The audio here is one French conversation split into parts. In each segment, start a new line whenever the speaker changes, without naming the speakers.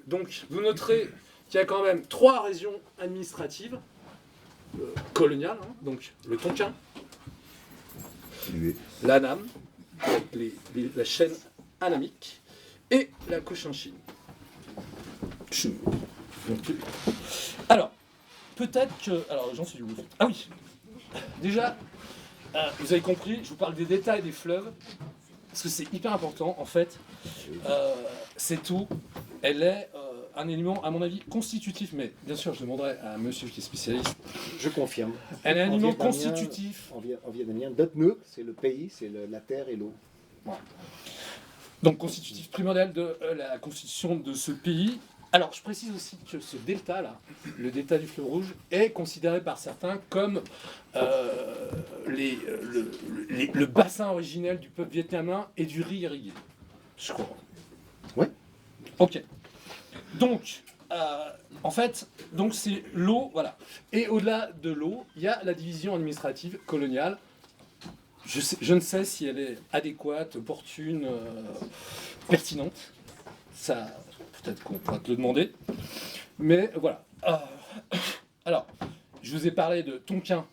Donc, vous noterez qu'il y a quand même 3 régions administratives coloniales, hein, donc le Tonkin, l'Annam, avec la chaîne annamique, et la Cochinchine. Alors, peut-être que... Alors, j'en suis où ? Ah oui. Déjà, vous avez compris, je vous parle des détails des fleuves, parce que c'est hyper important, en fait. Cette eau, elle est un élément, à mon avis, constitutif, mais bien sûr, je demanderai à monsieur qui est spécialiste.
Je confirme.
Elle est un élément constitutif.
En vietnamien, Đất nước, c'est le pays, c'est la terre et l'eau.
Voilà. Donc, constitutif primordial de la constitution de ce pays. Alors, je précise aussi que ce delta-là, le delta du fleuve Rouge, est considéré par certains comme le bassin originel du peuple vietnamien et du riz irrigué. Je crois.
Ouais.
Ok. Donc, en fait, donc c'est l'eau, voilà. Et au-delà de l'eau, il y a la division administrative coloniale. Je ne sais si elle est adéquate, opportune, pertinente. Ça, peut-être qu'on pourra te le demander. Mais voilà. Alors, je vous ai parlé de Tonkin,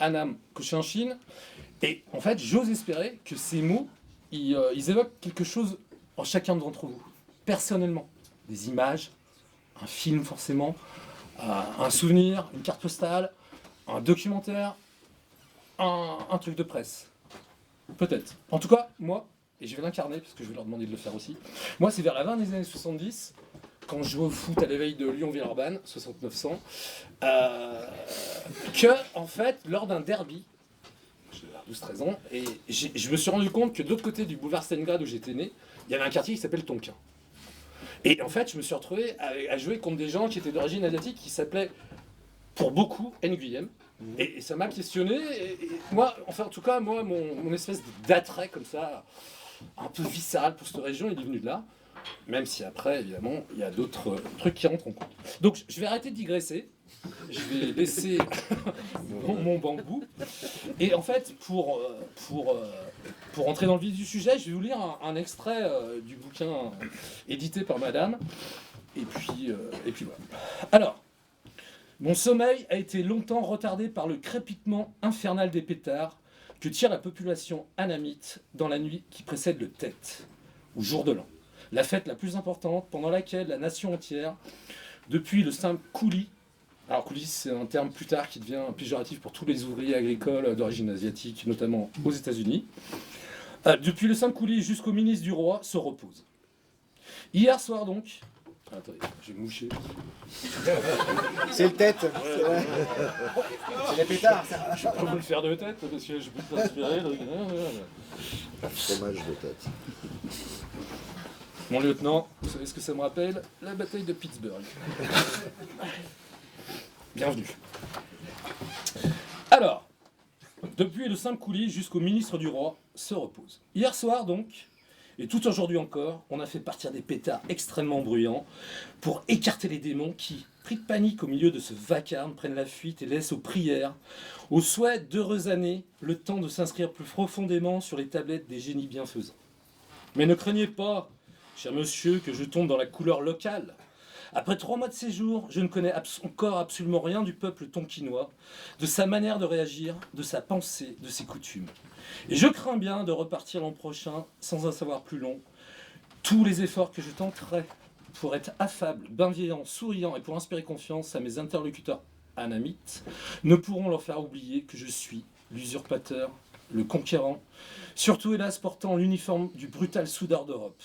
Annam, Cochinchine. Et en fait, j'ose espérer que ces mots, ils évoquent quelque chose en chacun d'entre vous. Personnellement. Des images, un film forcément, un souvenir, une carte postale, un documentaire, un truc de presse. Peut-être. En tout cas, moi, et je vais l'incarner parce que je vais leur demander de le faire aussi, moi c'est vers la fin des années 70, quand je jouais au foot à l'éveil de Lyon-Villeurbanne, 6900, que, en fait, lors d'un derby, j'avais 12-13 ans, et je me suis rendu compte que de l'autre côté du boulevard Stalingrad où j'étais né, il y avait un quartier qui s'appelle Tonkin. Et en fait, je me suis retrouvé à jouer contre des gens qui étaient d'origine asiatique, qui s'appelaient, pour beaucoup, Nguyen. Et ça m'a questionné. Et moi, enfin, en tout cas, moi, mon espèce d'attrait comme ça, un peu viscéral pour cette région, il est venu de là. Même si après, évidemment, il y a d'autres trucs qui rentrent en compte. Donc, je vais arrêter de digresser. Je vais baisser mon bambou. Et en fait, pour entrer dans le vif du sujet, je vais vous lire un extrait du bouquin édité par Madame. Et puis voilà. Alors, mon sommeil a été longtemps retardé par le crépitement infernal des pétards que tire la population annamite dans la nuit qui précède le Tête, ou jour de l'an. La fête la plus importante pendant laquelle la nation entière, depuis le simple coulis, alors coulis c'est un terme plus tard qui devient péjoratif pour tous les ouvriers agricoles d'origine asiatique, notamment aux États-Unis, depuis le simple coulis jusqu'au ministre du roi, se repose. Hier soir donc, attendez, je vais moucher.
C'est le Tête, c'est les pétards.
Je peux vous le faire de tête parce que je peux t'inspirer.
Fromage de tête.
Mon lieutenant, vous savez ce que ça me rappelle ? La bataille de Pittsburgh. Bienvenue. Alors, depuis le simple coulis jusqu'au ministre du roi, se repose. Hier soir donc, et tout aujourd'hui encore, on a fait partir des pétards extrêmement bruyants pour écarter les démons qui, pris de panique au milieu de ce vacarme, prennent la fuite et laissent aux prières, aux souhaits d'heureuses années, le temps de s'inscrire plus profondément sur les tablettes des génies bienfaisants. Mais ne craignez pas, cher monsieur, que je tombe dans la couleur locale. Après 3 mois de séjour, je ne connais encore absolument rien du peuple tonkinois, de sa manière de réagir, de sa pensée, de ses coutumes. Et je crains bien de repartir l'an prochain sans un savoir plus long. Tous les efforts que je tenterai pour être affable, bienveillant, souriant et pour inspirer confiance à mes interlocuteurs annamites ne pourront leur faire oublier que je suis l'usurpateur, le conquérant, surtout hélas portant l'uniforme du brutal soudeur d'Europe.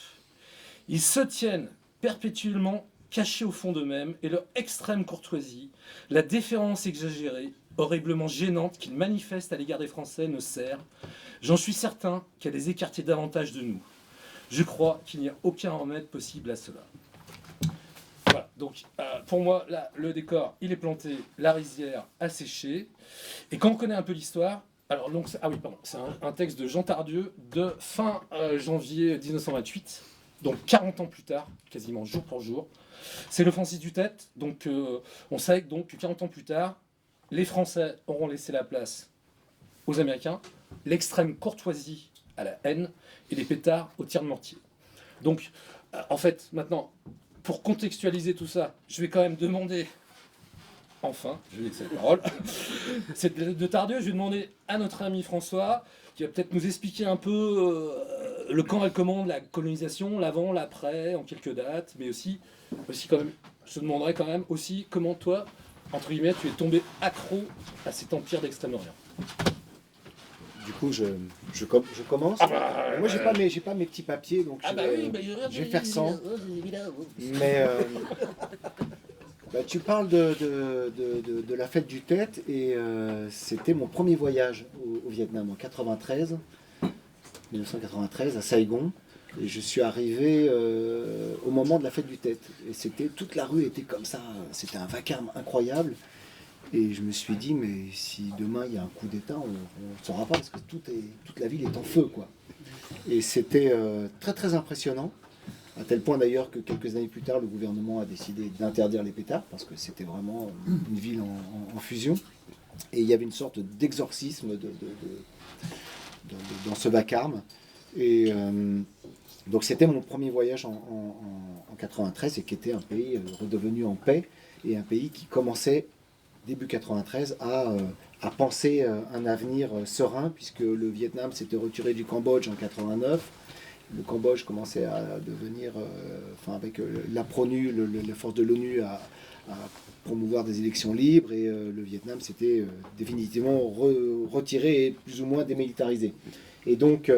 Ils se tiennent perpétuellement cachés au fond d'eux-mêmes et leur extrême courtoisie, la déférence exagérée, horriblement gênante qu'ils manifestent à l'égard des Français ne sert, j'en suis certain, qu'à les écarter davantage de nous. Je crois qu'il n'y a aucun remède possible à cela. Voilà, donc pour moi, là, le décor, il est planté, la rizière a séché, et quand on connaît un peu l'histoire, alors donc, ah oui, pardon, c'est un texte de Jean Tardieu de fin janvier 1928, donc 40 ans plus tard, quasiment jour pour jour. C'est l'offensive du Tête, donc on sait donc que 40 ans plus tard, les Français auront laissé la place aux Américains, l'extrême courtoisie à la haine et les pétards au tir de mortier. Donc, en fait, maintenant, pour contextualiser tout ça, je vais quand même demander, enfin, je vais laisser la parole, c'est de Tardieu, je vais demander à notre ami François, qui va peut-être nous expliquer un peu le quand et comment de la colonisation, l'avant, l'après, en quelques dates, mais aussi quand même, je te demanderai quand même aussi comment toi, entre guillemets, tu es tombé accro à cet empire d'Extrême-Orient.
Du coup, je commence. Moi, j'ai pas mes petits papiers, donc je vais faire sans. Mais tu parles de la fête du Tet, et c'était mon premier voyage au Vietnam en 1993, à Saigon. Et je suis arrivé au moment de la fête du Tet. Et toute la rue était comme ça, c'était un vacarme incroyable. Et je me suis dit, mais si demain il y a un coup d'État, on ne saura pas, parce que toute la ville est en feu, quoi. Et c'était très très impressionnant, à tel point d'ailleurs que quelques années plus tard, le gouvernement a décidé d'interdire les pétards, parce que c'était vraiment une ville en fusion. Et il y avait une sorte d'exorcisme dans ce vacarme. Et donc c'était mon premier voyage en 93, et qui était un pays redevenu en paix, et un pays qui commençait début 93 à penser un avenir serein, puisque le Vietnam s'était retiré du Cambodge en 89. Le Cambodge commençait à devenir, avec la PRONU, les forces de l'ONU, à promouvoir des élections libres, et le Vietnam s'était définitivement retiré et plus ou moins démilitarisé. Et donc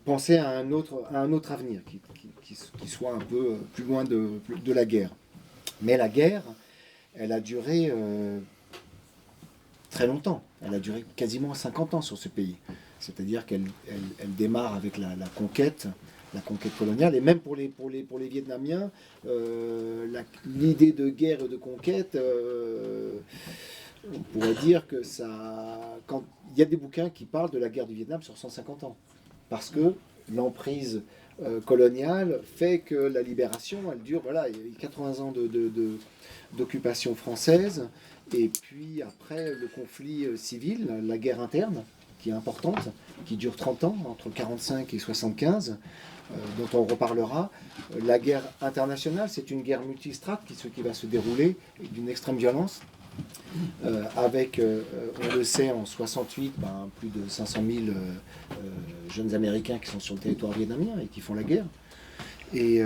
penser à un autre avenir qui soit un peu plus loin de la guerre. Mais la guerre, elle a duré très longtemps. Elle a duré quasiment 50 ans sur ce pays. C'est-à-dire qu'elle démarre avec la conquête coloniale. Et même pour les Vietnamiens, l'idée de guerre et de conquête, on pourrait dire que il y a des bouquins qui parlent de la guerre du Vietnam sur 150 ans. Parce que l'emprise coloniale fait que la libération, elle dure, il y a eu 80 ans d'occupation française, et puis après le conflit civil, la guerre interne, qui est importante, qui dure 30 ans, entre 45 et 75, dont on reparlera. La guerre internationale, c'est une guerre multistrate qui va se dérouler d'une extrême violence, avec, on le sait, en 68, plus de 500 000 jeunes Américains qui sont sur le territoire vietnamien et qui font la guerre. Et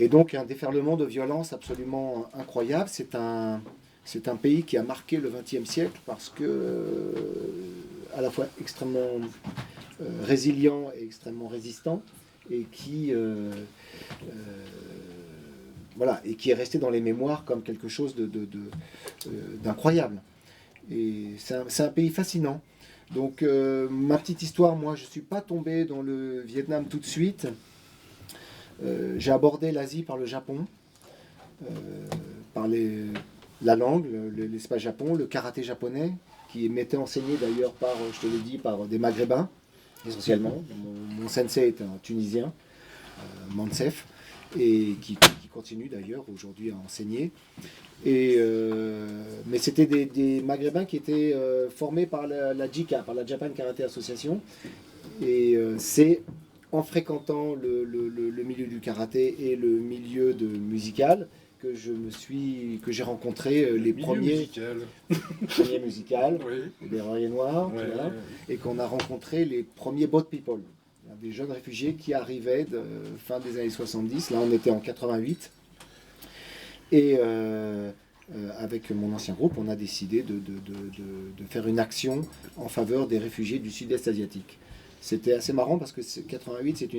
donc un déferlement de violence absolument incroyable. C'est un pays qui a marqué le XXe siècle, parce que à la fois extrêmement résilient et extrêmement résistant, et qui est resté dans les mémoires comme quelque chose d'incroyable. Et c'est un pays fascinant. Donc ma petite histoire, moi je ne suis pas tombé dans le Vietnam tout de suite. J'ai abordé l'Asie par le Japon, par la langue, l'espace Japon, le karaté japonais, qui m'était enseigné d'ailleurs par des Maghrébins, essentiellement. Mon sensei est un Tunisien, Mansef, et qui continue d'ailleurs aujourd'hui à enseigner. Mais c'était des Maghrébins qui étaient formés par la JICA, par la Japan Karate Association. Et c'est en fréquentant le milieu du karaté et le milieu musical que j'ai rencontré les premiers musicales, oui. Les Oreillers Noirs, ouais, voilà, et qu'on a rencontré les premiers boat people, des jeunes réfugiés qui arrivaient fin des années 70. Là, on était en 88. Et avec mon ancien groupe, on a décidé de faire une action en faveur des réfugiés du sud-est asiatique. C'était assez marrant parce que 88,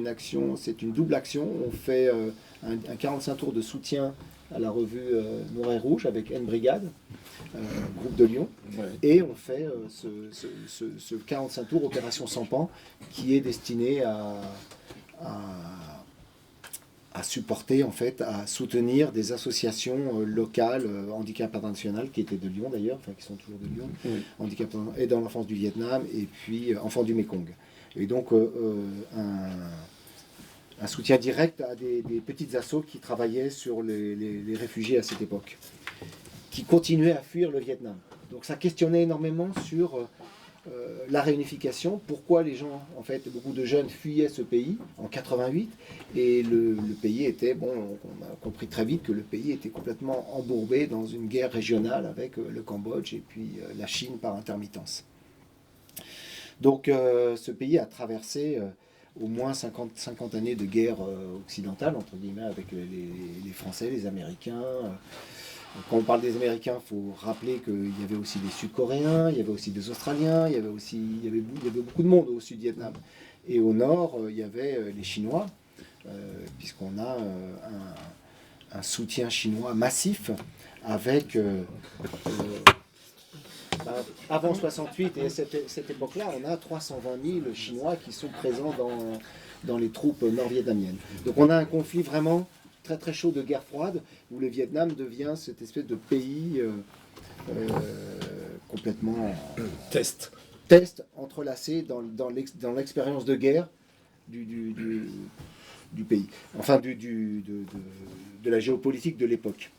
c'est une double action. On fait un 45 tours de soutien à la revue Noir et Rouge avec N Brigade, groupe de Lyon, ouais. Et on fait ce 45 tours Opération Sampan, qui est destiné à supporter, en fait, à soutenir des associations locales, Handicap International, qui étaient de Lyon d'ailleurs, qui sont toujours de Lyon, oui. Handicap et dans l'enfance du Vietnam, et puis Enfants du Mékong. Et donc un soutien direct à des petites assos qui travaillaient sur les réfugiés à cette époque, qui continuaient à fuir le Vietnam. Donc ça questionnait énormément sur la réunification, pourquoi les gens, en fait, beaucoup de jeunes fuyaient ce pays en 88, et le pays était, bon, on a compris très vite que le pays était complètement embourbé dans une guerre régionale avec le Cambodge et puis la Chine par intermittence. Donc ce pays a traversé au moins 50 années de guerre occidentale, entre guillemets, avec les Français, les Américains. Quand on parle des Américains, il faut rappeler qu'il y avait aussi des Sud-Coréens, il y avait aussi des Australiens, il y avait beaucoup de monde au Sud-Vietnam. Et au nord, il y avait les Chinois, puisqu'on a un soutien chinois massif avec... avant 68 et cette époque-là, on a 320 000 Chinois qui sont présents dans les troupes nord-vietnamiennes. Donc on a un conflit vraiment très très chaud de guerre froide, où le Vietnam devient cette espèce de pays complètement
Test
entrelacé dans l'expérience de guerre du pays, enfin de la géopolitique de l'époque.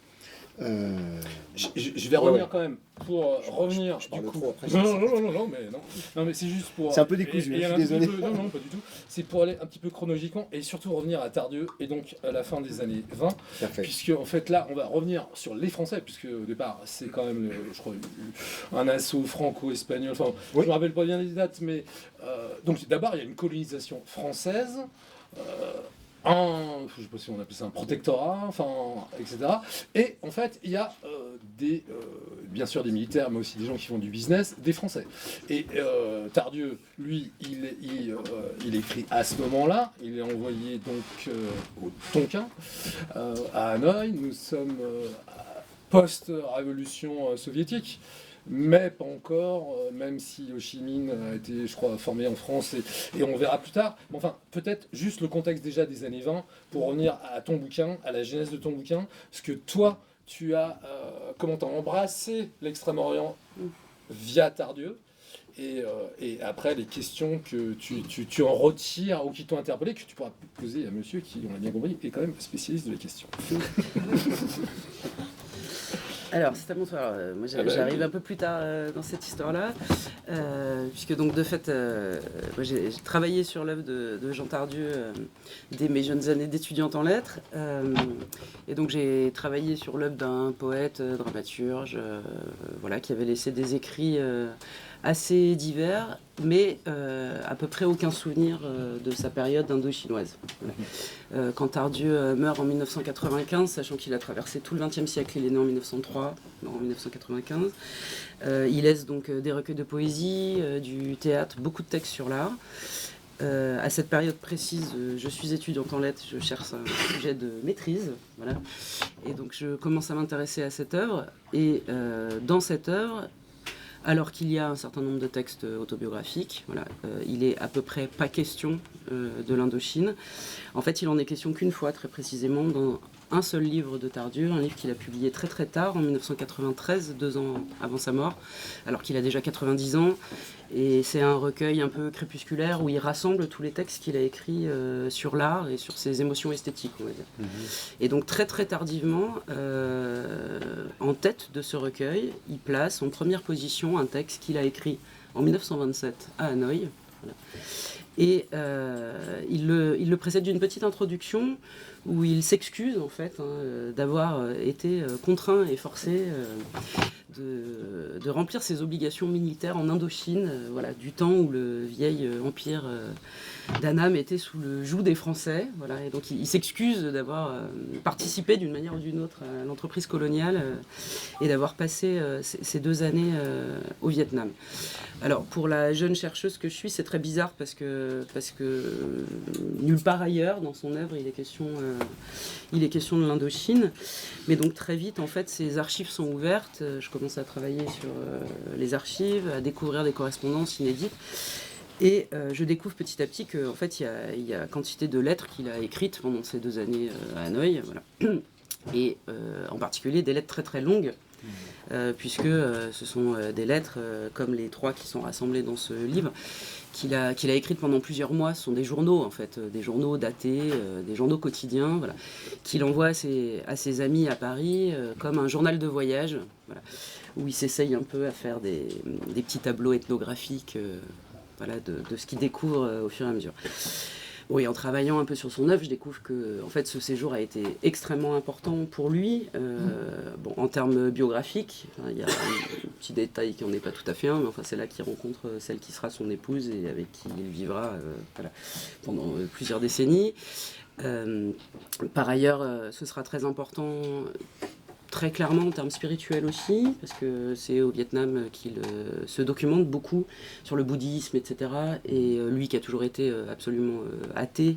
Je vais revenir quand même pour revenir.
Je parle
du coup.
trop après.
Non, mais c'est juste pour.
C'est un peu décousu, je suis désolé.
Non, pas du tout. C'est pour aller un petit peu chronologiquement et surtout revenir à Tardieu et donc à la fin des années 20.
Parfait.
Puisque en fait là, on va revenir sur les Français, puisque au départ, c'est quand même, je crois, un assaut franco-espagnol. Enfin,
oui.
Je me rappelle pas bien les dates, mais donc d'abord, il y a une colonisation française. Je sais pas si on appelle ça un protectorat, enfin, etc. Et en fait, il y a bien sûr des militaires, mais aussi des gens qui font du business, des Français. Et Tardieu, lui, il écrit à ce moment-là, il est envoyé donc au Tonkin, à Hanoï. Nous sommes post-révolution soviétique. Mais pas encore, même si Ho Chi Minh a été, je crois, formé en France, et on verra plus tard. Mais enfin, peut-être juste le contexte déjà des années 20, pour revenir à ton bouquin, à la genèse de ton bouquin, parce que toi, tu as, comment t'as embrassé l'Extrême-Orient via Tardieu, et après les questions que tu en retires ou qui t'ont interpellé, que tu pourras poser à monsieur qui, on l'a bien compris, est quand même spécialiste de la question.
Alors, c'est à mon tour. Moi, j'arrive un peu plus tard dans cette histoire-là, puisque donc de fait, moi, j'ai travaillé sur l'œuvre de Jean Tardieu dès mes jeunes années d'étudiante en lettres, et donc j'ai travaillé sur l'œuvre d'un poète, dramaturge, voilà, qui avait laissé des écrits assez divers, mais à peu près aucun souvenir de sa période indo-chinoise. Voilà. Quand Tardieu meurt en 1995, sachant qu'il a traversé tout le XXe siècle, il est né en 1903, en 1995, il laisse donc des recueils de poésie, du théâtre, beaucoup de textes sur l'art. À cette période précise, je suis étudiante en lettres, je cherche un sujet de maîtrise, voilà. Et donc je commence à m'intéresser à cette œuvre, et dans cette œuvre, alors qu'il y a un certain nombre de textes autobiographiques, voilà, il est à peu près pas question de l'Indochine. En fait, il en est question qu'une fois, très précisément, dans un seul livre de Tardieu, un livre qu'il a publié très très tard, en 1993, 2 ans avant sa mort, alors qu'il a déjà 90 ans. Et c'est un recueil un peu crépusculaire où il rassemble tous les textes qu'il a écrits sur l'art et sur ses émotions esthétiques, on va dire. Et donc très très tardivement, en tête de ce recueil, il place en première position un texte qu'il a écrit en 1927 à Hanoï. Voilà. Et il le précède d'une petite introduction où il s'excuse en fait d'avoir été contraint et forcé de remplir ses obligations militaires en Indochine, voilà, du temps où le vieil empire d'Annam était sous le joug des Français. Voilà, et donc il s'excuse d'avoir participé d'une manière ou d'une autre à l'entreprise coloniale et d'avoir passé ces 2 années au Vietnam. Alors pour la jeune chercheuse que je suis, c'est très bizarre parce que nulle part ailleurs dans son œuvre il est question de l'Indochine. Mais donc très vite en fait ces archives sont ouvertes. Je commence à travailler sur les archives, à découvrir des correspondances inédites. Et je découvre petit à petit qu'en fait il y a quantité de lettres qu'il a écrites pendant ces 2 années à Hanoï, voilà. Et en particulier des lettres très très longues puisque ce sont des lettres, comme les 3 qui sont rassemblées dans ce livre, qu'il a écrites pendant plusieurs mois. Ce sont des journaux, en fait, des journaux datés, des journaux quotidiens, voilà, qu'il envoie à ses amis à Paris, comme un journal de voyage, voilà, où il s'essaye un peu à faire des petits tableaux ethnographiques, voilà, de ce qu'il découvre au fur et à mesure. Oui, en travaillant un peu sur son œuvre, je découvre que en fait, ce séjour a été extrêmement important pour lui. Bon, en termes biographiques, il y a un petit détail qui n'en est pas tout à fait un, mais enfin, c'est là qu'il rencontre celle qui sera son épouse et avec qui il vivra voilà, pendant plusieurs décennies. Par ailleurs, ce sera très important, très clairement en termes spirituels aussi, parce que c'est au Vietnam qu'il se documente beaucoup sur le bouddhisme, etc. Et lui qui a toujours été absolument athée,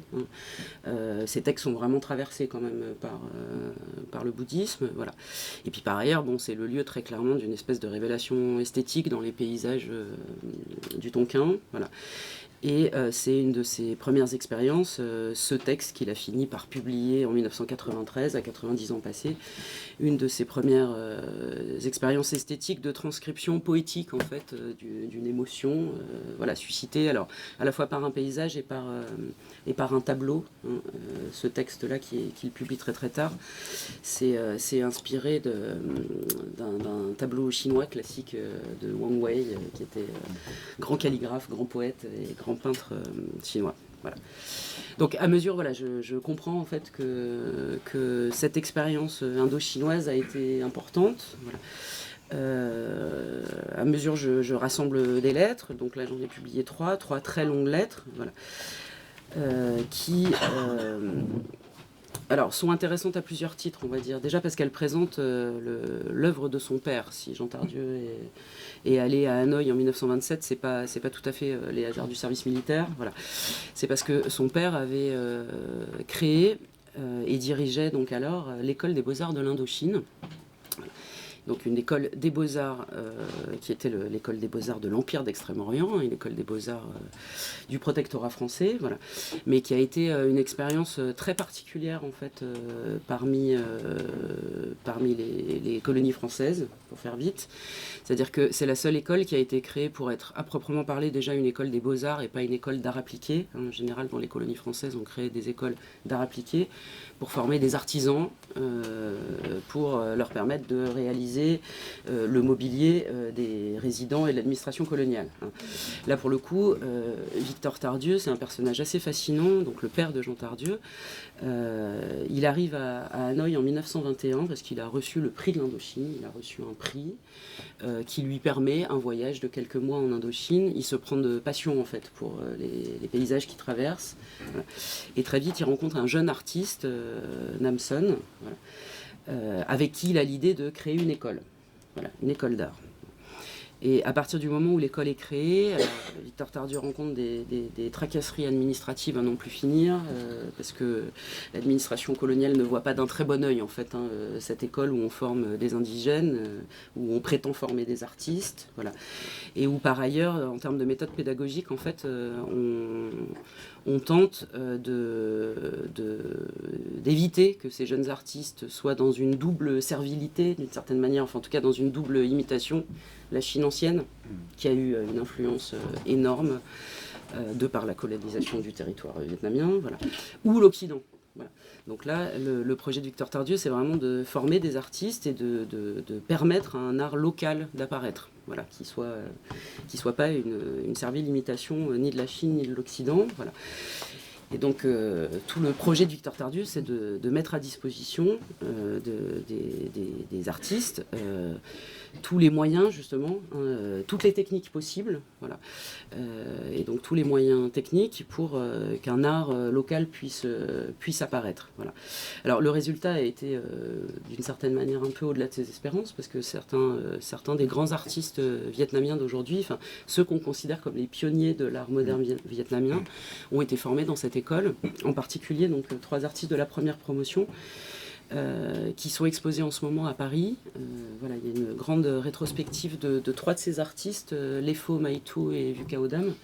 ses textes sont vraiment traversés quand même par le bouddhisme. Voilà. Et puis par ailleurs, bon, c'est le lieu très clairement d'une espèce de révélation esthétique dans les paysages du Tonkin. Voilà. Et c'est une de ses premières expériences, ce texte qu'il a fini par publier en 1993, à 90 ans passés, une de ses premières expériences esthétiques de transcription poétique en fait d'une émotion, voilà, suscitée alors à la fois par un paysage et par un tableau. Ce texte-là qu'il publie très très tard, c'est inspiré d'un tableau chinois classique de Wang Wei, qui était grand calligraphe, grand poète et grand peintre chinois. Voilà. Donc à mesure, voilà, je comprends en fait que cette expérience indo-chinoise a été importante. Voilà. À mesure, je rassemble des lettres. Donc là, j'en ai publié trois très longues lettres, voilà, qui alors, sont intéressantes à plusieurs titres, on va dire. Déjà parce qu'elles présentent l'œuvre de son père. Si Jean Tardieu est allé à Hanoï en 1927, c'est pas tout à fait les hasards du service militaire. Voilà. C'est parce que son père avait créé et dirigeait donc alors l'école des beaux-arts de l'Indochine. Donc une école des beaux-arts qui était l'école des beaux-arts de l'Empire d'Extrême-Orient, une école des beaux-arts du protectorat français, voilà, mais qui a été une expérience très particulière en fait parmi les colonies françaises, pour faire vite. C'est-à-dire que c'est la seule école qui a été créée pour être à proprement parler déjà une école des beaux-arts et pas une école d'art appliqué. En général, dans les colonies françaises, on crée des écoles d'art appliqué pour former des artisans, pour leur permettre de réaliser le mobilier des résidents et de l'administration coloniale. Là, pour le coup, Victor Tardieu, c'est un personnage assez fascinant, donc le père de Jean Tardieu. Il arrive à Hanoï en 1921 parce qu'il a reçu le prix de l'Indochine, il a reçu un prix qui lui permet un voyage de quelques mois en Indochine. Il se prend de passion en fait pour les paysages qu'il traverse. Voilà. Et très vite, il rencontre un jeune artiste, Namson, voilà, avec qui il a l'idée de créer une école, voilà, une école d'art. Et à partir du moment où l'école est créée, Victor Tardieu rencontre des tracasseries administratives à n'en plus finir, parce que l'administration coloniale ne voit pas d'un très bon œil en fait cette école où on forme des indigènes, où on prétend former des artistes, voilà, et où par ailleurs, en termes de méthode pédagogique, en fait, on tente d'éviter que ces jeunes artistes soient dans une double servilité, d'une certaine manière, enfin en tout cas dans une double imitation. La Chine ancienne, qui a eu une influence énorme de par la colonisation du territoire vietnamien, voilà, ou l'Occident. Voilà. Donc là, le projet de Victor Tardieu, c'est vraiment de former des artistes et de permettre à un art local d'apparaître, voilà, qui soit pas une servile imitation ni de la Chine ni de l'Occident. Voilà. Et donc, tout le projet de Victor Tardieu, c'est de mettre à disposition des artistes tous les moyens, justement, toutes les techniques possibles, voilà, et donc tous les moyens techniques pour qu'un art local puisse apparaître. Voilà. Alors, le résultat a été, d'une certaine manière, un peu au-delà de ses espérances, parce que certains des grands artistes vietnamiens d'aujourd'hui, enfin, ceux qu'on considère comme les pionniers de l'art moderne vietnamien, ont été formés dans cette école, en particulier donc 3 artistes de la première promotion qui sont exposés en ce moment à Paris. Voilà, il y a une grande rétrospective de 3 de ces artistes, Lefo, Maitu et Vukaodam,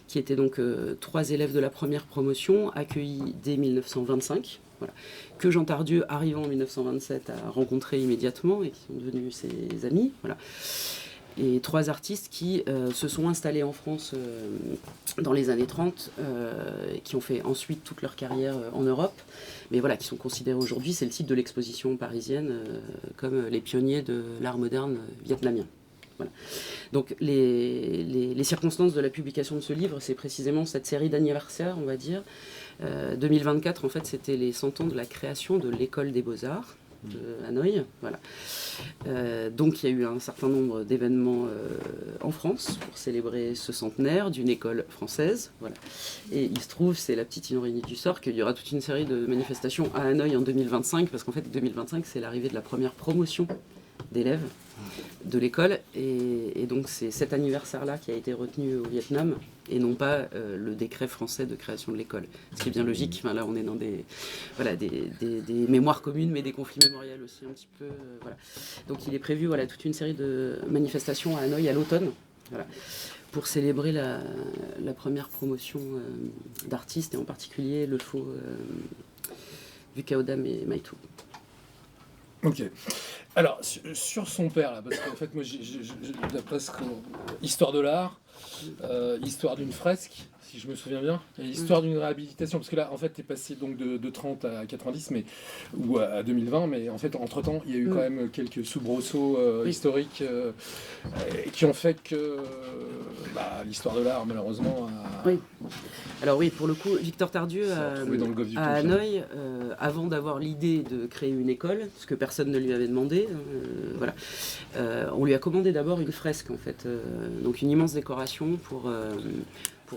qui étaient donc 3 élèves de la première promotion, accueillis dès 1925. Voilà, que Jean Tardieu, arrivant en 1927, a rencontré immédiatement et qui sont devenus ses amis. Voilà. Et 3 artistes qui se sont installés en France dans les années 30, et qui ont fait ensuite toute leur carrière en Europe, mais voilà, qui sont considérés aujourd'hui, c'est le titre de l'exposition parisienne, comme les pionniers de l'art moderne vietnamien. Voilà. Donc les circonstances de la publication de ce livre, c'est précisément cette série d'anniversaires, on va dire. 2024, en fait, c'était les 100 ans de la création de l'École des Beaux-Arts de Hanoï. Voilà. Donc il y a eu un certain nombre d'événements en France pour célébrer ce centenaire d'une école française. Voilà. Et il se trouve, c'est la petite ironie du sort, qu'il y aura toute une série de manifestations à Hanoï en 2025, parce qu'en fait 2025 c'est l'arrivée de la première promotion d'élèves de l'école, et donc c'est cet anniversaire-là qui a été retenu au Vietnam, et non pas le décret français de création de l'école. Ce qui est bien logique, enfin, là on est dans des mémoires communes, mais des conflits mémoriels aussi un petit peu. Voilà. Donc il est prévu toute une série de manifestations à Hanoï à l'automne, voilà, pour célébrer la première promotion d'artistes, et en particulier le show du Kaodam et Maitou.
Ok. Alors, sur son père, là, parce qu'en fait, moi, d'après histoire de l'art, histoire d'une fresque, si je me souviens bien, et histoire d'une réhabilitation, parce que là, en fait, tu es passé donc de 30 à 90, ou à 2020, mais en fait, entre-temps, il y a eu quand même quelques soubresauts historiques qui ont fait que l'histoire de l'art, malheureusement, a...
Oui. Alors oui, pour le coup, Victor Tardieu à Hanoï, avant d'avoir l'idée de créer une école, ce que personne ne lui avait demandé, voilà, on lui a commandé d'abord une fresque, en fait, donc une immense décoration pour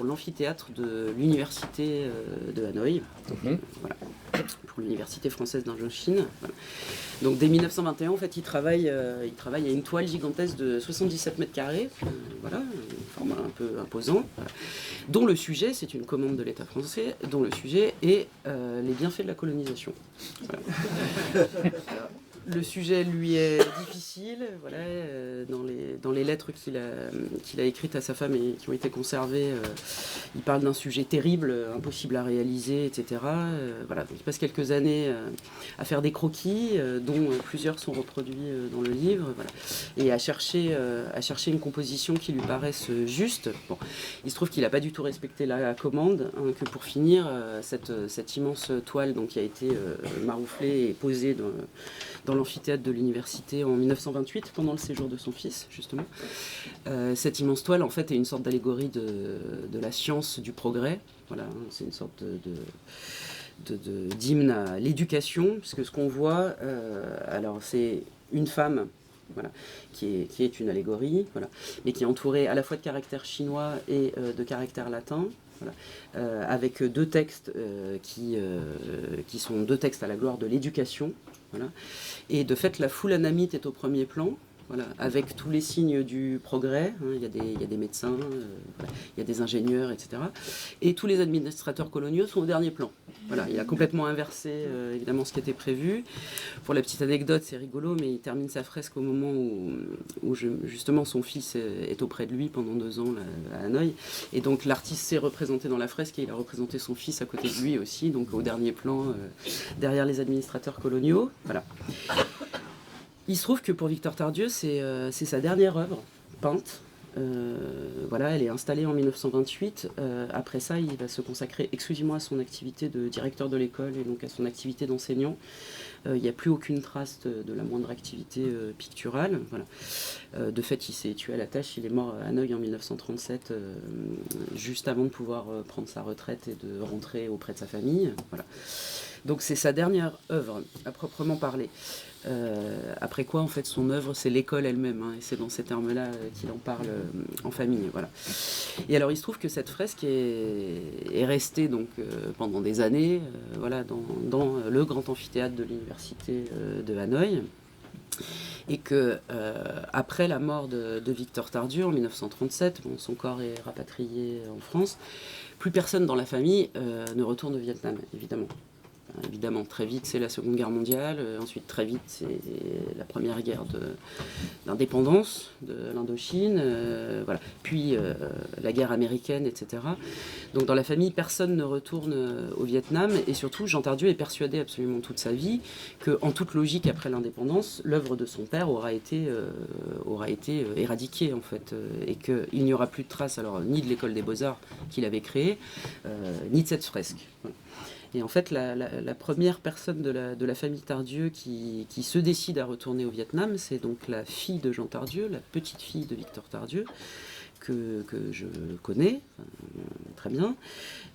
l'amphithéâtre de l'université de Hanoï, voilà, pour l'université française d'Indochine. Voilà. Donc dès 1921, en fait, il travaille à une toile gigantesque de 77 mètres carrés, voilà, un format un peu imposant, voilà, dont le sujet, c'est une commande de l'État français, dont le sujet est les bienfaits de la colonisation. Voilà. Le sujet lui est difficile, voilà, dans les lettres qu'il a écrites à sa femme et qui ont été conservées, il parle d'un sujet terrible, impossible à réaliser, etc. Voilà, donc il passe quelques années à faire des croquis, dont plusieurs sont reproduits dans le livre, voilà, et à chercher une composition qui lui paraisse juste. Bon, il se trouve qu'il n'a pas du tout respecté la commande, hein, que pour finir, cette immense toile donc, qui a été marouflée et posée dans l'amphithéâtre de l'université en 1928, pendant le séjour de son fils, justement. Cette immense toile, en fait, est une sorte d'allégorie de la science du progrès. Voilà, hein, c'est une sorte d'hymne à l'éducation, puisque ce qu'on voit, alors c'est une femme, voilà, qui est une allégorie, voilà, mais qui est entourée à la fois de caractères chinois et de caractères latins. Voilà, avec 2 textes qui sont 2 textes à la gloire de l'éducation. Voilà. Et de fait, la foule anamite est au premier plan, voilà, avec tous les signes du progrès. Hein, il y a des médecins, voilà, il y a des ingénieurs, etc. Et tous les administrateurs coloniaux sont au dernier plan. Voilà, il a complètement inversé évidemment ce qui était prévu. Pour la petite anecdote, c'est rigolo, mais il termine sa fresque au moment où justement son fils est auprès de lui pendant 2 ans là, à Hanoï. Et donc l'artiste s'est représenté dans la fresque et il a représenté son fils à côté de lui aussi, donc au dernier plan, derrière les administrateurs coloniaux. Voilà. Il se trouve que pour Victor Tardieu, c'est sa dernière œuvre peinte. Voilà, elle est installée en 1928. Après ça, il va se consacrer exclusivement à son activité de directeur de l'école et donc à son activité d'enseignant. Il n'y a plus aucune trace de la moindre activité picturale. Voilà. De fait, il s'est tué à la tâche. Il est mort à Hanoï en 1937, juste avant de pouvoir prendre sa retraite et de rentrer auprès de sa famille. Voilà. Donc c'est sa dernière œuvre, à proprement parler. Après quoi, en fait, son œuvre, c'est l'école elle-même, hein, et c'est dans ces termes-là qu'il en parle en famille. Voilà. Et alors, il se trouve que cette fresque est restée donc, pendant des années voilà, dans le grand amphithéâtre de l'université de Hanoï. Et que après la mort de Victor Tardieu en 1937, bon, son corps est rapatrié en France, plus personne dans la famille ne retourne au Vietnam, évidemment. évidemment, très vite, c'est la Seconde Guerre mondiale. Ensuite, très vite, c'est la première guerre d'indépendance de l'Indochine. Voilà. Puis, la guerre américaine, etc. Donc, dans la famille, personne ne retourne au Vietnam. Et surtout, Jean Tardieu est persuadé absolument toute sa vie qu'en toute logique, après l'indépendance, l'œuvre de son père aura été éradiquée, en fait. Et qu'il n'y aura plus de traces, alors, ni de l'école des Beaux-Arts qu'il avait créée, ni de cette fresque. Voilà. Et en fait, la première personne de la famille Tardieu qui se décide à retourner au Vietnam, c'est donc la fille de Jean Tardieu, la petite fille de Victor Tardieu, que je connais très bien.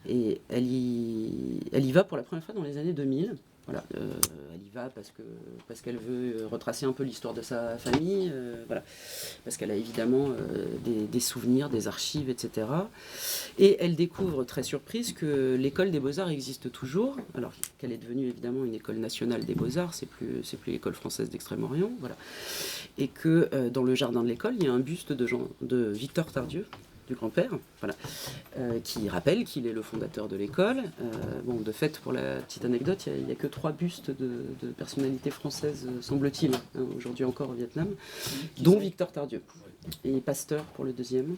Et elle y va pour la première fois dans les années 2000. Voilà, elle y va parce qu'elle veut retracer un peu l'histoire de sa famille, voilà, parce qu'elle a évidemment des souvenirs, des archives, etc. Et elle découvre très surprise que l'école des Beaux-Arts existe toujours, alors qu'elle est devenue évidemment une école nationale des Beaux-Arts, c'est plus l'école française d'Extrême-Orient, voilà. Et que dans le jardin de l'école, il y a un buste de Victor Tardieu, du grand-père, voilà, qui rappelle qu'il est le fondateur de l'école. Bon, de fait, pour la petite anecdote, il n'y a que 3 bustes de personnalités françaises, semble-t-il, hein, aujourd'hui encore au Vietnam, dont Victor Tardieu. Et Pasteur pour le deuxième.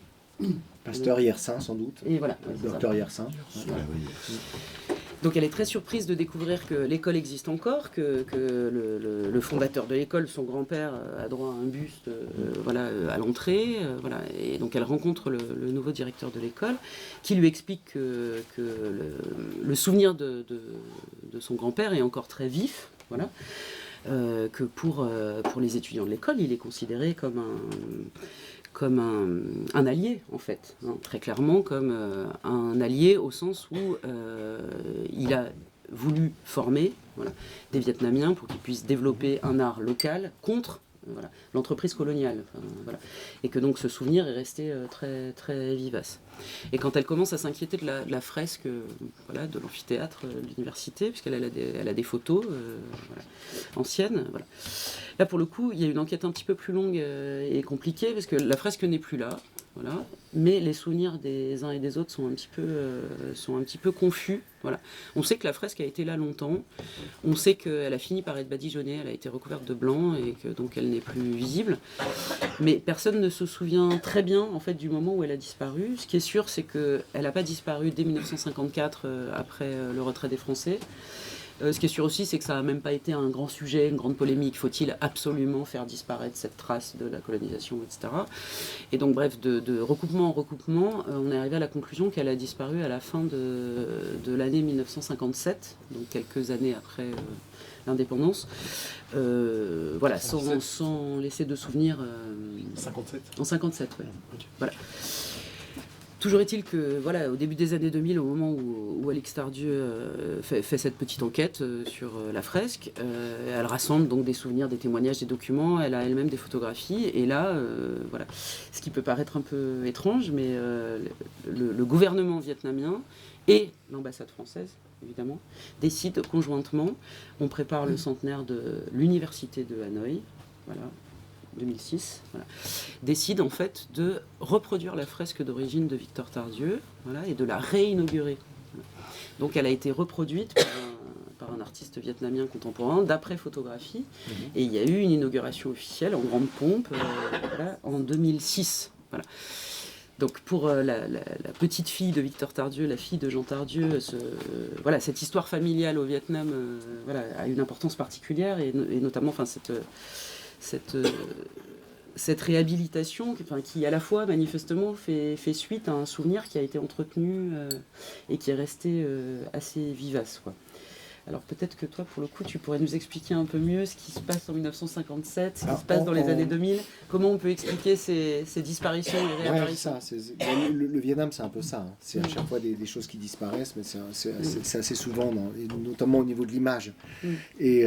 Pasteur Yersin, sans doute.
Et voilà.
Docteur Yersin.
Donc elle est très surprise de découvrir que l'école existe encore, que le fondateur de l'école, son grand-père, a droit à un buste voilà, à l'entrée. Voilà. Et donc elle rencontre le nouveau directeur de l'école qui lui explique que le souvenir de son grand-père est encore très vif. Voilà. Que pour les étudiants de l'école, il est considéré comme un allié, en fait, hein, très clairement comme un allié au sens où il a voulu former, voilà, des Vietnamiens pour qu'ils puissent développer un art local contre voilà, l'entreprise coloniale. Enfin, voilà. Et que donc ce souvenir est resté très, très vivace. Et quand elle commence à s'inquiéter de la fresque voilà, de l'amphithéâtre de l'université, puisqu'elle a des photos voilà, anciennes, voilà. Là, pour le coup, il y a une enquête un petit peu plus longue et compliquée, parce que la fresque n'est plus là, voilà, mais les souvenirs des uns et des autres sont un petit peu confus. Voilà. On sait que la fresque a été là longtemps, on sait qu'elle a fini par être badigeonnée, elle a été recouverte de blanc, et que donc elle n'est plus visible. Mais personne ne se souvient très bien en fait, du moment où elle a disparu. Ce qui est sûr, c'est qu'elle n'a pas disparu dès 1954, après le retrait des Français. Ce qui est sûr aussi, c'est que ça n'a même pas été un grand sujet, une grande polémique. Faut-il absolument faire disparaître cette trace de la colonisation, etc. Et donc, bref, de recoupement en recoupement, on est arrivé à la conclusion qu'elle a disparu à la fin de l'année 1957, donc quelques années après l'indépendance. Voilà, sans laisser de souvenirs.
57
En 57, oui.
Okay.
Voilà. Toujours est-il que, voilà, au début des années 2000, au moment où Alix Tardieu fait cette petite enquête sur la fresque, elle rassemble donc des souvenirs, des témoignages, des documents, elle a elle-même des photographies, et là, voilà, ce qui peut paraître un peu étrange, mais le gouvernement vietnamien et l'ambassade française, évidemment, décident conjointement, on prépare le centenaire de l'université de Hanoï, voilà, 2006, voilà, décide en fait de reproduire la fresque d'origine de Victor Tardieu, voilà, et de la réinaugurer. Voilà. Donc elle a été reproduite par un artiste vietnamien contemporain d'après photographie, et il y a eu une inauguration officielle en grande pompe voilà, en 2006. Voilà. Donc pour la petite fille de Victor Tardieu, la fille de Jean Tardieu, voilà, cette histoire familiale au Vietnam voilà, a une importance particulière, et notamment enfin, cette réhabilitation qui à la fois manifestement fait suite à un souvenir qui a été entretenu et qui est resté assez vivace, quoi. Alors peut-être que toi, pour le coup, tu pourrais nous expliquer un peu mieux ce qui se passe en 1957, ce qui se passe dans les années 2000, comment on peut expliquer ces disparitions et réapparitions.
Ouais, ça, le Vietnam, c'est un peu ça, hein. C'est à chaque fois des choses qui disparaissent, mais c'est assez souvent, notamment au niveau de l'image. Et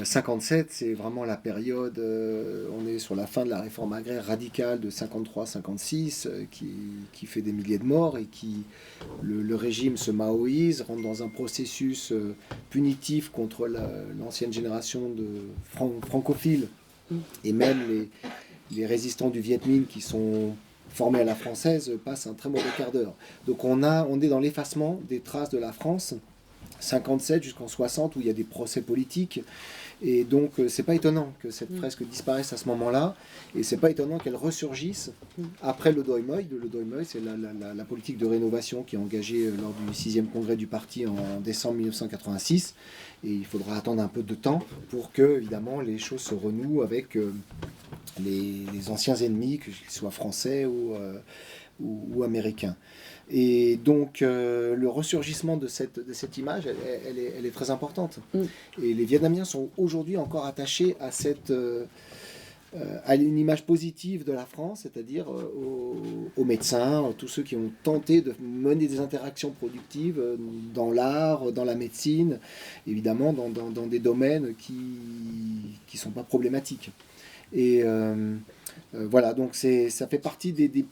57, c'est vraiment la période, on est sur la fin de la réforme agraire radicale de 53-56, qui fait des milliers de morts, et le régime se maoïse, rentre dans un processus punitif contre l'ancienne génération de francophiles, et même les résistants du Viet Minh qui sont formés à la française passent un très mauvais quart d'heure. Donc on est dans l'effacement des traces de la France 57 jusqu'en 60 où il y a des procès politiques. Et donc, c'est pas étonnant que cette fresque disparaisse à ce moment-là, et c'est pas étonnant qu'elle ressurgisse après le Doimoy. Le Doimoy, c'est la politique de rénovation qui est engagée lors du 6e congrès du parti en décembre 1986, et il faudra attendre un peu de temps pour que, évidemment, les choses se renouent avec les anciens ennemis, qu'ils soient français ou américains. Et donc, le ressurgissement de cette image, elle est très importante. Et les Vietnamiens sont aujourd'hui encore attachés à une image positive de la France, c'est-à-dire aux médecins, tous ceux qui ont tenté de mener des interactions productives dans l'art, dans la médecine, évidemment dans des domaines qui ne sont pas problématiques. Et voilà, donc ça fait partie des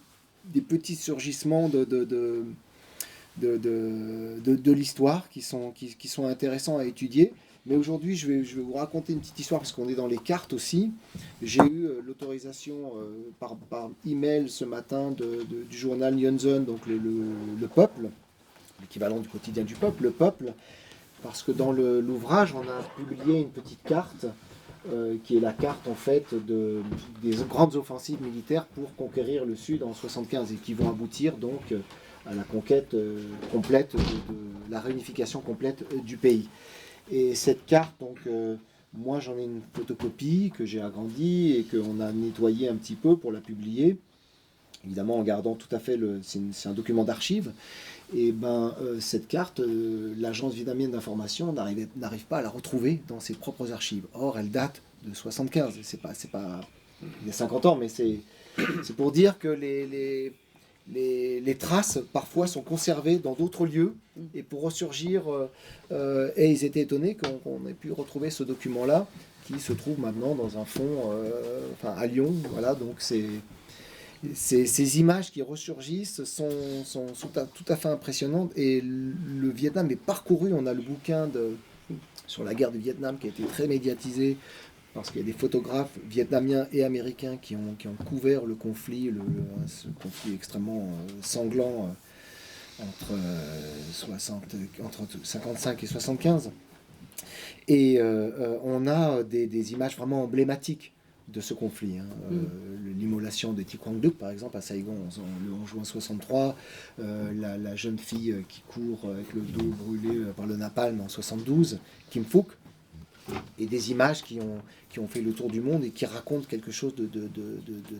petits surgissements de l'histoire qui sont intéressants à étudier. Mais aujourd'hui, je vais vous raconter une petite histoire, parce qu'on est dans les cartes aussi. J'ai eu l'autorisation par email ce matin du journal Yonzun, donc le Peuple, l'équivalent du quotidien du Peuple, le Peuple, parce que dans l'ouvrage, on a publié une petite carte qui est la carte en fait des grandes offensives militaires pour conquérir le Sud en 75 et qui vont aboutir donc à la conquête complète, de la réunification complète du pays. Et cette carte, donc moi j'en ai une photocopie que j'ai agrandie et qu'on a nettoyée un petit peu pour la publier, évidemment en gardant tout à fait c'est un document d'archives. Et cette carte, l'agence vietnamienne d'information n'arrive pas à la retrouver dans ses propres archives. Or, elle date de 75. C'est pas il y a 50 ans, mais c'est pour dire que les traces parfois sont conservées dans d'autres lieux, et pour ressurgir, et ils étaient étonnés qu'on ait pu retrouver ce document-là qui se trouve maintenant dans un fonds, à Lyon. Voilà, donc ces images qui ressurgissent sont tout à fait impressionnantes, et le Vietnam est parcouru. On a le bouquin sur la guerre du Vietnam qui a été très médiatisé, parce qu'il y a des photographes vietnamiens et américains qui ont couvert le conflit, ce conflit extrêmement sanglant entre 55 et 75. Et on a des images vraiment emblématiques de ce conflit. L'immolation de Thi Quang Duc, par exemple, à Saigon, le 11 juin 63, la jeune fille qui court avec le dos brûlé par le napalm en 72, Kim Phuc, et des images qui ont fait le tour du monde et qui racontent quelque chose de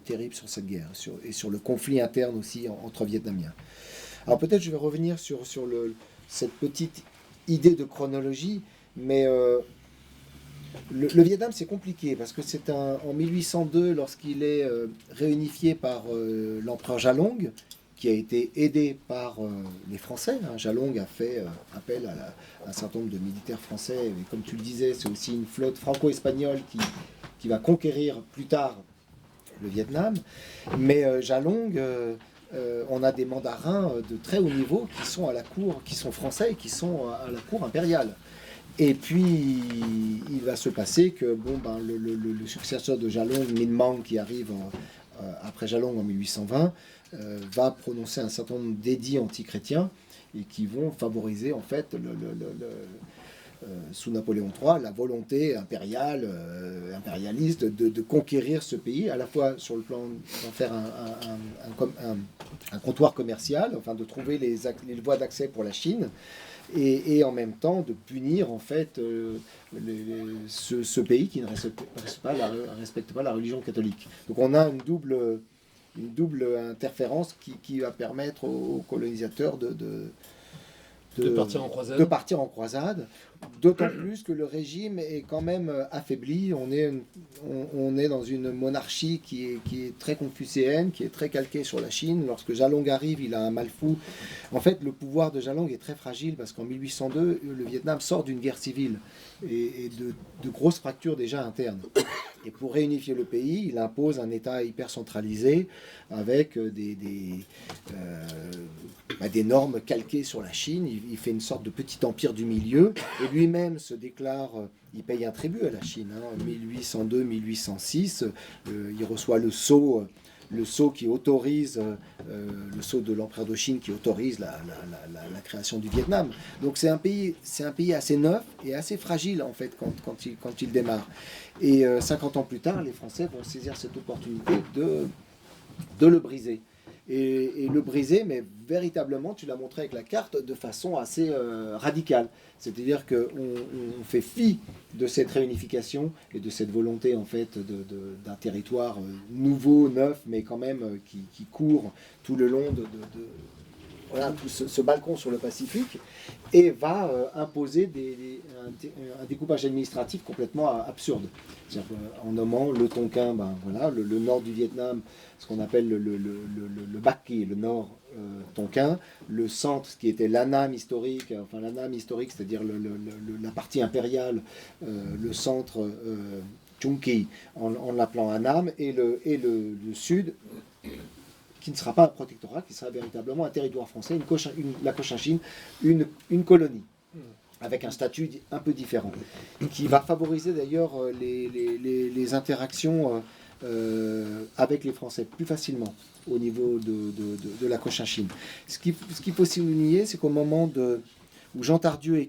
terrible sur cette guerre, et sur le conflit interne aussi entre Vietnamiens. Alors peut-être je vais revenir sur cette petite idée de chronologie, mais le Vietnam, c'est compliqué, parce que c'est en 1802, lorsqu'il est réunifié par l'empereur Jalong, qui a été aidé par les Français. Jalong a fait appel à un certain nombre de militaires français, et comme tu le disais, c'est aussi une flotte franco-espagnole qui va conquérir plus tard le Vietnam. Mais Jalong, on a des mandarins de très haut niveau qui sont à la cour, qui sont français et qui sont à la cour impériale. Et puis, il va se passer que le successeur de Jalong, Minh Mang, qui arrive après Jalong en 1820, va prononcer un certain nombre d'édits antichrétiens, et qui vont favoriser en fait sous Napoléon III la volonté impérialiste de conquérir ce pays, à la fois sur le plan d'en faire un comptoir commercial, enfin de trouver les voies d'accès pour la Chine, et en même temps de punir en fait ce pays qui ne respecte pas la religion catholique. Donc on a une double interférence qui va permettre aux colonisateurs de partir en croisade, d'autant plus que le régime est quand même affaibli. On est dans une monarchie qui est très confucéenne, qui est très calquée sur la Chine. Lorsque Jalong arrive, il a un mal fou. En fait, le pouvoir de Jalong est très fragile, parce qu'en 1802, le Vietnam sort d'une guerre civile et de grosses fractures déjà internes. Et pour réunifier le pays, il impose un État hyper centralisé, avec des normes calquées sur la Chine. Il fait une sorte de petit empire du milieu, et lui-même se déclare, il paye un tribut à la Chine, en 1802-1806, il reçoit le sceau le sceau qui autorise, le sceau de l'empereur de Chine qui autorise la création du Vietnam. Donc c'est un pays assez neuf et assez fragile en fait quand il démarre. Et 50 ans plus tard, les Français vont saisir cette opportunité de le briser. Et le briser, mais véritablement, tu l'as montré avec la carte, de façon assez radicale. C'est-à-dire qu'on fait fi de cette réunification et de cette volonté en fait d'un territoire nouveau, neuf, mais quand même qui court tout le long voilà, tout ce balcon sur le Pacifique, et va imposer un découpage administratif complètement absurde. En nommant le Tonkin, voilà, le nord du Vietnam, ce qu'on appelle le Bac Qui, le nord Tonkin, le centre, ce qui était l'Annam historique, c'est-à-dire la partie impériale, le centre Chung Qui, en l'appelant Annam, et le sud, qui ne sera pas un protectorat, qui sera véritablement un territoire français, la Cochinchine, une colonie, avec un statut un peu différent, qui va favoriser d'ailleurs les interactions avec les Français plus facilement au niveau de la Cochinchine. Ce qu'il faut souligner, c'est qu'au moment où Jean Tardieu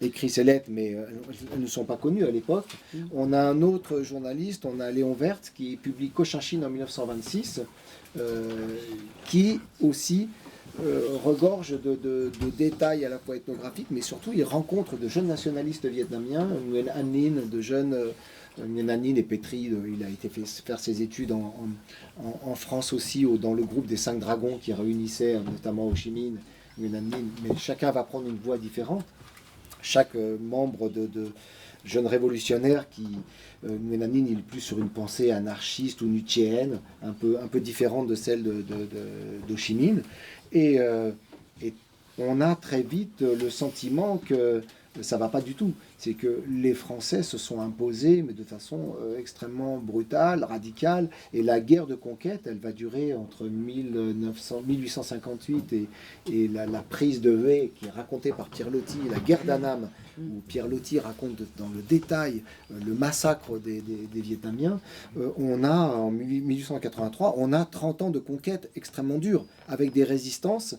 écrit ses lettres, mais elles ne sont pas connues à l'époque. On a un autre journaliste, on a Léon Werth, qui publie Cochinchine en 1926, qui aussi regorge de détails à la fois ethnographiques, mais surtout il rencontre de jeunes nationalistes vietnamiens, Nguyen An Ninh, de jeunes... Nguyen An Ninh est pétri, il a été faire ses études en France aussi, dans le groupe des 5 dragons qui réunissait notamment Ho Chi Minh, Nguyen An Ninh, mais chacun va prendre une voie différente. Chaque membre de jeunes révolutionnaires Nguyen An Ninh, il est plus sur une pensée anarchiste ou nietzschéenne, un peu différente de celle d'Ho Chi Minh. Et on a très vite le sentiment que ça ne va pas du tout. C'est que les Français se sont imposés, mais de façon extrêmement brutale, radicale. Et la guerre de conquête, elle va durer entre 1858 et la prise de Hue, qui est racontée par Pierre Loti, la guerre d'Annam, où Pierre Loti raconte dans le détail le massacre des Vietnamiens. En 1883, on a 30 ans de conquête extrêmement dure, avec des résistances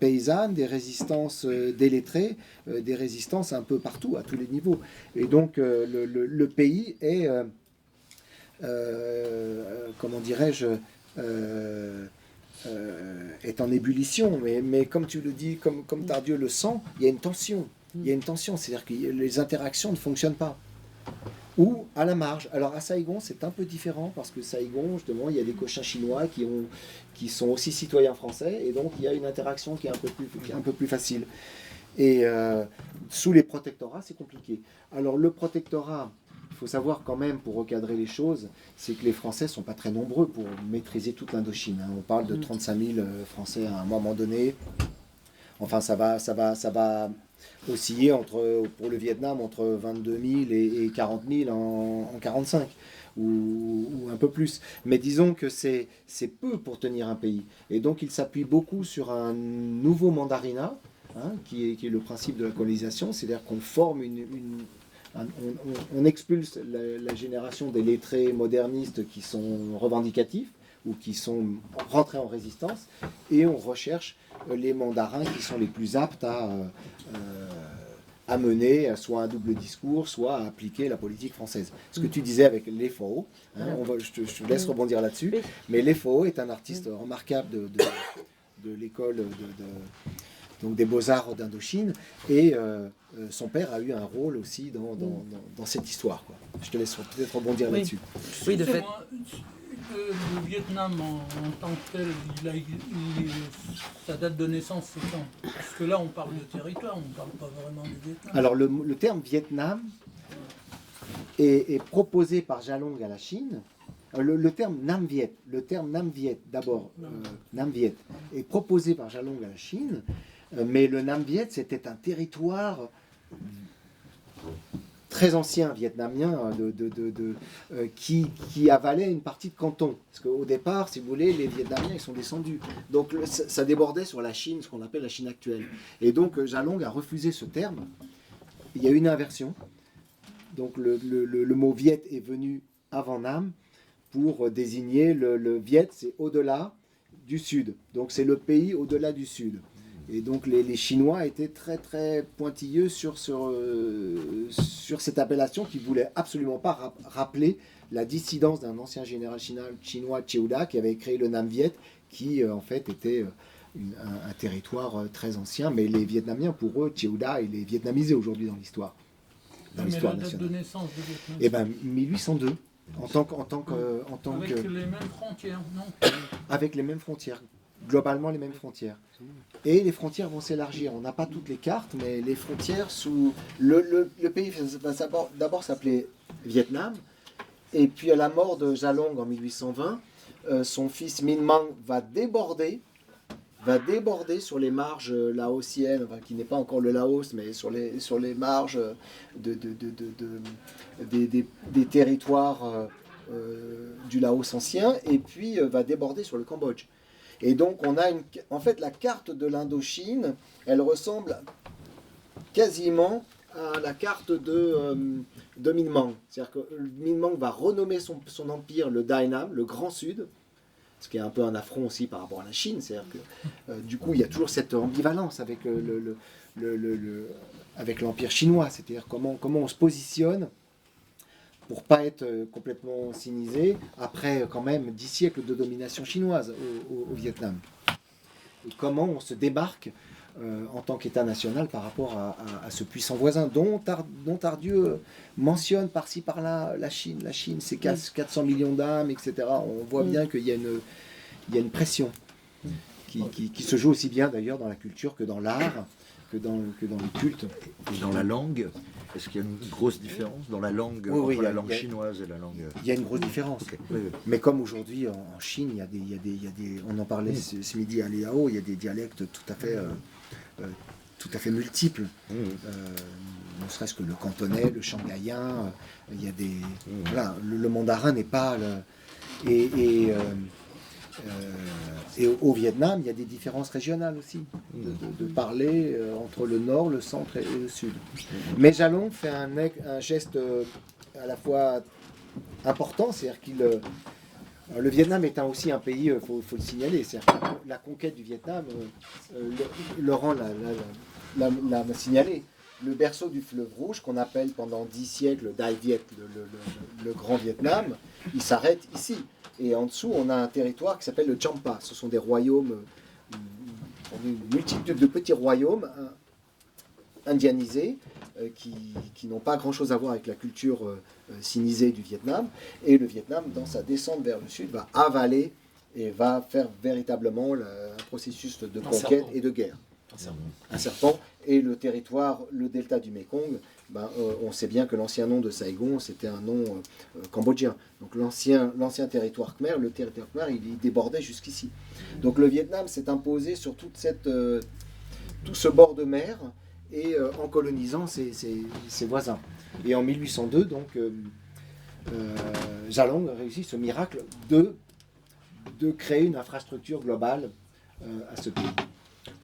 paysannes, des résistances délettrées, des résistances un peu partout, à tous les niveaux. Et donc le pays est, comment dirais-je, est en ébullition. Mais comme tu le dis, comme Tardieu le sent, il y a une tension. Il y a une tension, c'est-à-dire que les interactions ne fonctionnent pas. Ou à la marge. Alors à Saigon, c'est un peu différent, parce que Saigon, justement, il y a des Cochins chinois qui sont aussi citoyens français, et donc il y a une interaction qui est un peu plus facile. Et sous les protectorats, c'est compliqué. Alors le protectorat, il faut savoir quand même, pour recadrer les choses, c'est que les Français ne sont pas très nombreux pour maîtriser toute l'Indochine. On parle de 35 000 Français à un moment donné. Enfin, ça va osciller pour le Vietnam entre 22 000 et 40 000 en 1945, ou un peu plus. Mais disons que c'est peu pour tenir un pays. Et donc il s'appuie beaucoup sur un nouveau mandarinat, qui est le principe de la colonisation, c'est-à-dire qu'on forme on expulse la génération des lettrés modernistes qui sont revendicatifs ou qui sont rentrés en résistance, et on recherche les mandarins qui sont les plus aptes à mener soit un double discours, soit à appliquer la politique française. Ce que tu disais avec Les Pho, je te laisse rebondir là-dessus, mais Les Pho est un artiste remarquable de l'école donc des Beaux-Arts d'Indochine, et son père a eu un rôle aussi dans cette histoire, quoi. Je te laisse peut-être rebondir là-dessus.
Oui, de fait.
Le Vietnam en tant que tel, sa date de naissance, c'est quand? Parce que là, on parle de territoire, on ne parle pas vraiment du Vietnam.
Alors le terme Vietnam est proposé par Jalong à la Chine. Le terme Nam Viet, d'abord, Nam Viet, est proposé par Jalong à la Chine, mais le Nam Viet, c'était un territoire très ancien vietnamien qui avalait une partie de Canton. Parce qu'au départ, si vous voulez, les Vietnamiens ils sont descendus. Donc ça débordait sur la Chine, ce qu'on appelle la Chine actuelle. Et donc Jalong a refusé ce terme. Il y a eu une inversion. Donc le mot Viet est venu avant Nam pour désigner le Viet, c'est au-delà du sud. Donc c'est le pays au-delà du sud. Et donc les Chinois étaient très très pointilleux sur cette appellation qui ne voulait absolument pas rappeler la dissidence d'un ancien général chinois, Chiuda, qui avait créé le Nam Viet, qui en fait était un territoire très ancien. Mais les Vietnamiens, pour eux, Chiuda, il est vietnamisé aujourd'hui dans l'histoire.
Mais la date
nationale.
de naissance de Vietnam.
Eh bien, 1802.
Avec les mêmes frontières, non?
Avec les mêmes frontières, globalement les mêmes frontières. Et les frontières vont s'élargir. On n'a pas toutes les cartes, mais les frontières sous... Le pays va d'abord s'appeler Vietnam, et puis à la mort de Jalong en 1820, son fils Minh Mang va déborder sur les marges laotiennes, enfin, qui n'est pas encore le Laos, mais sur les marges des territoires du Laos ancien, et puis va déborder sur le Cambodge. Et donc on a en fait la carte de l'Indochine, elle ressemble quasiment à la carte de Minh Mang. C'est-à-dire que Minh Mang va renommer son empire le Dainam, le Grand Sud, ce qui est un peu un affront aussi par rapport à la Chine. C'est-à-dire que du coup il y a toujours cette ambivalence avec avec l'empire chinois, c'est-à-dire comment on se positionne pour pas être complètement sinisé après quand même 10 siècles de domination chinoise au Vietnam. Et comment on se démarque en tant qu'État national par rapport à ce puissant voisin dont Tardieu mentionne par-ci par-là la Chine. La Chine, c'est 400 millions d'âmes, etc. On voit bien qu'il y a une pression qui se joue aussi bien d'ailleurs dans la culture que dans l'art, que dans le culte.
Et dans la langue, est-ce qu'il y a une grosse différence dans la langue, entre la langue chinoise et la langue...
Il y a une grosse différence.
Okay.
Mais comme aujourd'hui en Chine, il y a des on en parlait ce midi à Liao, il y a des dialectes tout à fait multiples. Ne serait-ce que le cantonais, le shanghaïen, il y a des... Voilà, le mandarin n'est pas... Et au Vietnam, il y a des différences régionales aussi, de parler entre le nord, le centre et le sud. Mais Jalong fait un geste à la fois important, c'est-à-dire qu'il... le Vietnam étant aussi un pays, il faut le signaler, c'est-à-dire que la conquête du Vietnam, Laurent l'a signalé, le berceau du fleuve Rouge, qu'on appelle pendant 10 siècles Dai Viet, le Grand Vietnam, il s'arrête ici. Et en dessous, on a un territoire qui s'appelle le Champa. Ce sont des royaumes, une multitude de petits royaumes indianisés qui n'ont pas grand-chose à voir avec la culture sinisée du Vietnam. Et le Vietnam, dans sa descente vers le sud, va avaler et va faire véritablement un processus de conquête et de guerre. Un serpent. Et le territoire, le delta du Mekong, on sait bien que l'ancien nom de Saigon, c'était un nom cambodgien. Donc l'ancien territoire khmer, le territoire khmer, il débordait jusqu'ici. Donc le Vietnam s'est imposé sur tout ce bord de mer et en colonisant ses voisins. Et en 1802, donc, Jalong réussit ce miracle de créer une infrastructure globale à ce pays.